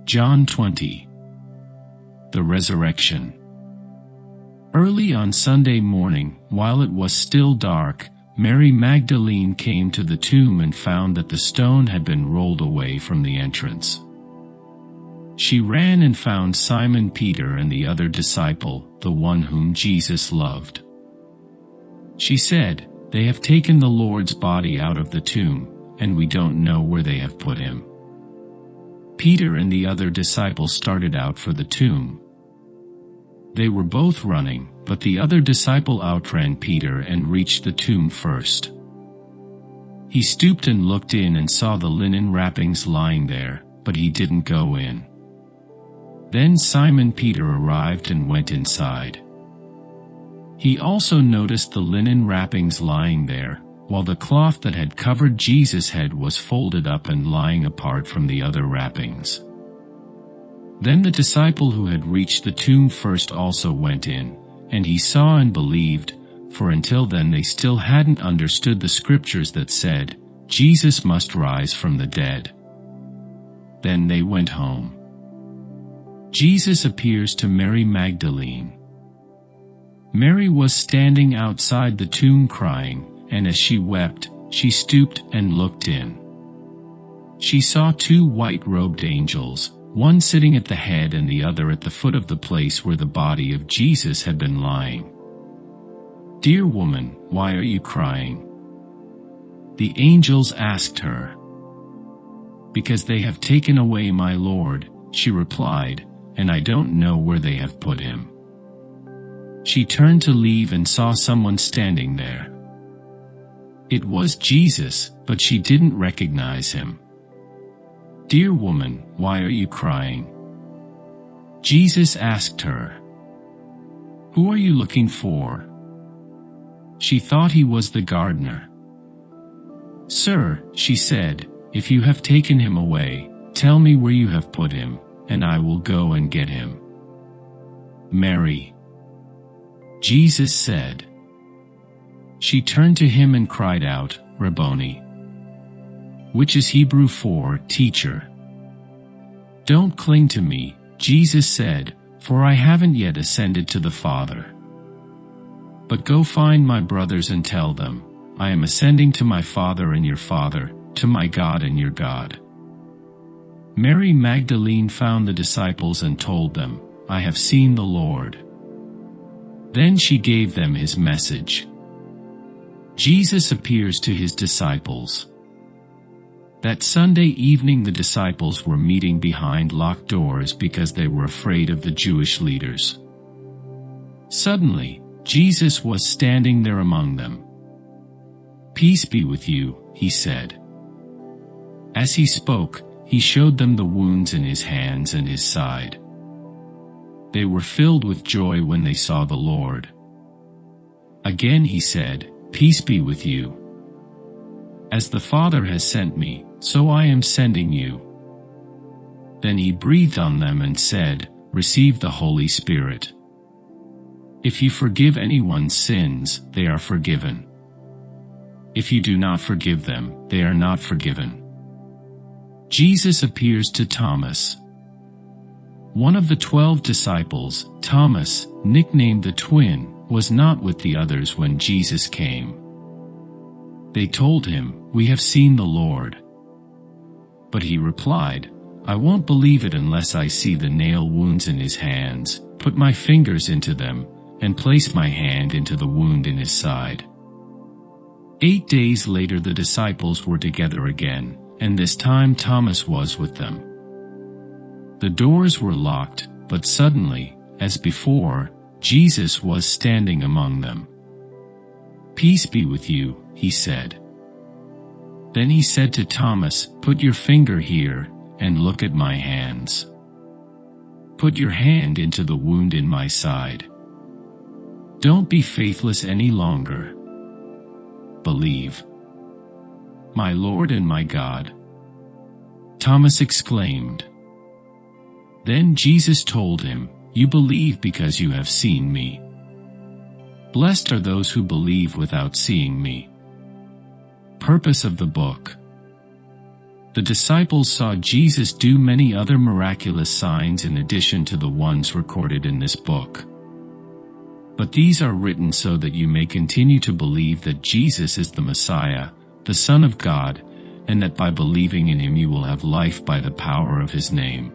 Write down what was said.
John 20. The Resurrection. Early on Sunday morning, while it was still dark, Mary Magdalene came to the tomb and found that the stone had been rolled away from the entrance. She ran and found Simon Peter and the other disciple, the one whom Jesus loved. She said, "They have taken the Lord's body out of the tomb, and we don't know where they have put him." Peter and the other disciple started out for the tomb. They were both running, but the other disciple outran Peter and reached the tomb first. He stooped and looked in and saw the linen wrappings lying there, but he didn't go in. Then Simon Peter arrived and went inside. He also noticed the linen wrappings lying there, while the cloth that had covered Jesus' head was folded up and lying apart from the other wrappings. Then the disciple who had reached the tomb first also went in, and he saw and believed, for until then they still hadn't understood the scriptures that said, Jesus must rise from the dead. Then they went home. Jesus appears to Mary Magdalene. Mary was standing outside the tomb crying, and as she wept, she stooped and looked in. She saw two white-robed angels, one sitting at the head and the other at the foot of the place where the body of Jesus had been lying. "Dear woman, why are you crying?" the angels asked her. "Because they have taken away my Lord," she replied, "and I don't know where they have put him." She turned to leave and saw someone standing there. It was Jesus, but she didn't recognize him. "Dear woman, why are you crying?" Jesus asked her. "Who are you looking for?" She thought he was the gardener. "Sir," she said, "if you have taken him away, tell me where you have put him, and I will go and get him." "Mary," Jesus said. She turned to him and cried out, "Rabboni," which is Hebrew for teacher. "Don't cling to me," Jesus said, "for I haven't yet ascended to the Father. But go find my brothers and tell them, I am ascending to my Father and your Father, to my God and your God." Mary Magdalene found the disciples and told them, "I have seen the Lord." Then she gave them his message. Jesus appears to his disciples. That Sunday evening the disciples were meeting behind locked doors because they were afraid of the Jewish leaders. Suddenly, Jesus was standing there among them. "Peace be with you," he said. As he spoke, he showed them the wounds in his hands and his side. They were filled with joy when they saw the Lord. Again he said, "Peace be with you. As the Father has sent me, so I am sending you." Then he breathed on them and said, "Receive the Holy Spirit. If you forgive anyone's sins, they are forgiven. If you do not forgive them, they are not forgiven." Jesus appears to Thomas. One of the 12 disciples, Thomas, nicknamed the twin, was not with the others when Jesus came. They told him, "We have seen the Lord." But he replied, "I won't believe it unless I see the nail wounds in his hands, put my fingers into them, and place my hand into the wound in his side." 8 days later the disciples were together again, and this time Thomas was with them. The doors were locked, but suddenly, as before, Jesus was standing among them. "Peace be with you," he said. Then he said to Thomas, "Put your finger here, and look at my hands. Put your hand into the wound in my side. Don't be faithless any longer. Believe." "My Lord and my God," Thomas exclaimed. Then Jesus told him, "You believe because you have seen me. Blessed are those who believe without seeing me." Purpose of the book. The disciples saw Jesus do many other miraculous signs in addition to the ones recorded in this book. But these are written so that you may continue to believe that Jesus is the Messiah, the Son of God, and that by believing in him you will have life by the power of his name.